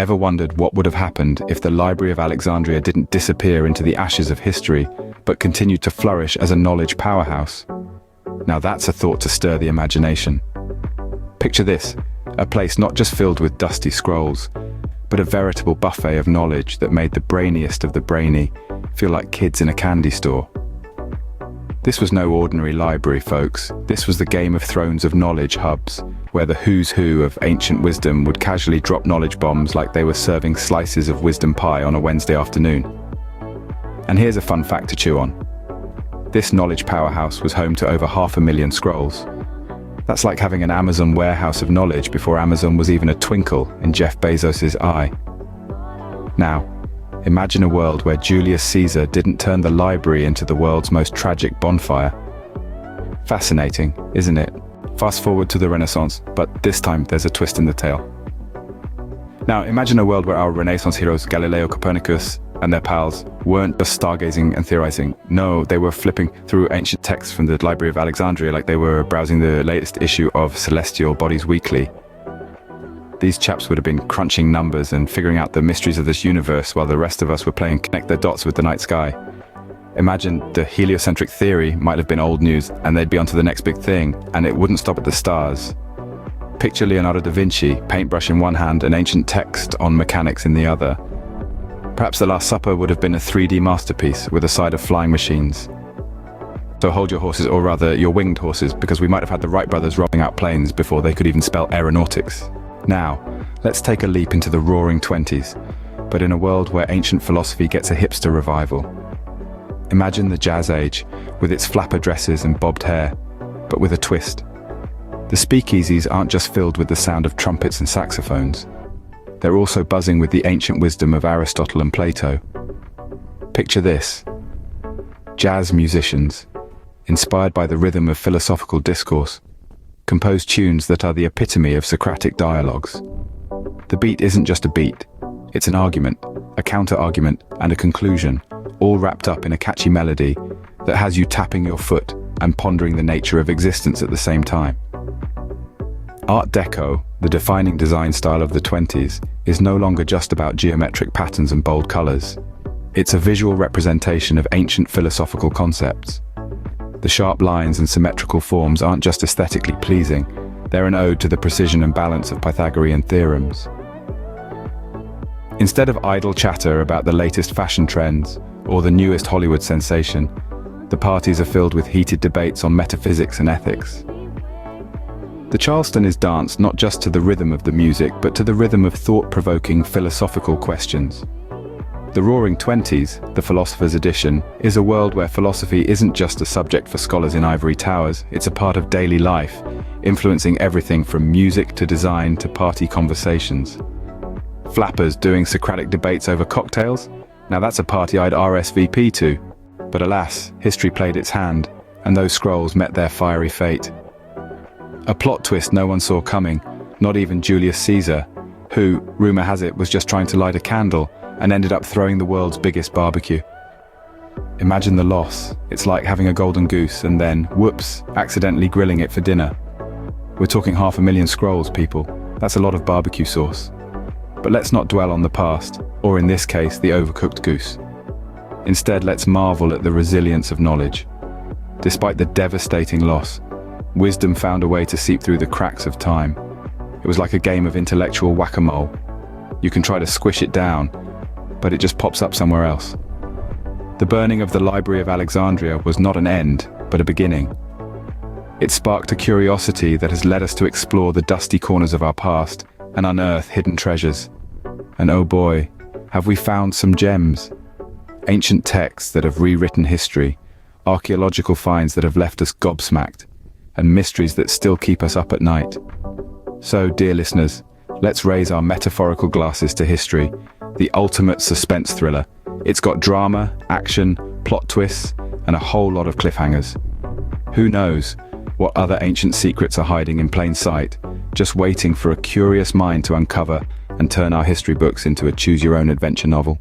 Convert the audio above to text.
Ever wondered what would have happened if the Library of Alexandria didn't disappear into the ashes of history, but continued to flourish as a knowledge powerhouse? Now that's a thought to stir the imagination. Picture this, a place not just filled with dusty scrolls, but a veritable buffet of knowledge that made the brainiest of the brainy feel like kids in a candy store. This was no ordinary library, folks. This was the Game of Thrones of knowledge hubs, where the who's who of ancient wisdom would casually drop knowledge bombs like they were serving slices of wisdom pie on a Wednesday afternoon. And here's a fun fact to chew on. This knowledge powerhouse was home to over 500,000 scrolls. That's like having an Amazon warehouse of knowledge before Amazon was even a twinkle in Jeff Bezos's eye. Now, imagine a world where Julius Caesar didn't turn the library into the world's most tragic bonfire. Fascinating, isn't it? Fast forward to the Renaissance, but this time there's a twist in the tale. Now, imagine a world where our Renaissance heroes Galileo, Copernicus, and their pals weren't just stargazing and theorizing. No, they were flipping through ancient texts from the Library of Alexandria like they were browsing the latest issue of Celestial Bodies Weekly. These chaps would have been crunching numbers and figuring out the mysteries of this universe while the rest of us were playing connect the dots with the night sky. Imagine the heliocentric theory might have been old news and they'd be onto the next big thing, and it wouldn't stop at the stars. Picture Leonardo da Vinci, paintbrush in one hand, and ancient text on mechanics in the other. Perhaps The Last Supper would have been a 3D masterpiece with a side of flying machines. So hold your horses, or rather your winged horses, because we might have had the Wright brothers rolling out planes before they could even spell aeronautics. Now, let's take a leap into the roaring 20s, but in a world where ancient philosophy gets a hipster revival. Imagine the Jazz Age, with its flapper dresses and bobbed hair, but with a twist. The speakeasies aren't just filled with the sound of trumpets and saxophones. They're also buzzing with the ancient wisdom of Aristotle and Plato. Picture this. Jazz musicians, inspired by the rhythm of philosophical discourse, compose tunes that are the epitome of Socratic dialogues. The beat isn't just a beat, it's an argument, a counter-argument, and a conclusion, all wrapped up in a catchy melody that has you tapping your foot and pondering the nature of existence at the same time. Art Deco, the defining design style of the 20s, is no longer just about geometric patterns and bold colors. It's a visual representation of ancient philosophical concepts. The sharp lines and symmetrical forms aren't just aesthetically pleasing, they're an ode to the precision and balance of Pythagorean theorems. Instead of idle chatter about the latest fashion trends or the newest Hollywood sensation, the parties are filled with heated debates on metaphysics and ethics. The Charleston is danced not just to the rhythm of the music, but to the rhythm of thought-provoking philosophical questions. The Roaring Twenties, the Philosopher's Edition, is a world where philosophy isn't just a subject for scholars in ivory towers, it's a part of daily life, influencing everything from music to design to party conversations. Flappers doing Socratic debates over cocktails? Now that's a party I'd RSVP to. But alas, history played its hand, and those scrolls met their fiery fate. A plot twist no one saw coming, not even Julius Caesar, who, rumor has it, was just trying to light a candle and ended up throwing the world's biggest barbecue. Imagine the loss. It's like having a golden goose and then, whoops, accidentally grilling it for dinner. We're talking 500,000 scrolls, people. That's a lot of barbecue sauce. But let's not dwell on the past, or in this case, the overcooked goose. Instead, let's marvel at the resilience of knowledge. Despite the devastating loss, wisdom found a way to seep through the cracks of time. It was like a game of intellectual whack-a-mole. You can try to squish it down, but it just pops up somewhere else. The burning of the Library of Alexandria was not an end, but a beginning. It sparked a curiosity that has led us to explore the dusty corners of our past and unearth hidden treasures. And oh boy, have we found some gems. Ancient texts that have rewritten history, archaeological finds that have left us gobsmacked, and mysteries that still keep us up at night. So, dear listeners, let's raise our metaphorical glasses to history, the ultimate suspense thriller. It's got drama, action, plot twists, and a whole lot of cliffhangers. Who knows what other ancient secrets are hiding in plain sight, just waiting for a curious mind to uncover and turn our history books into a choose-your-own-adventure novel.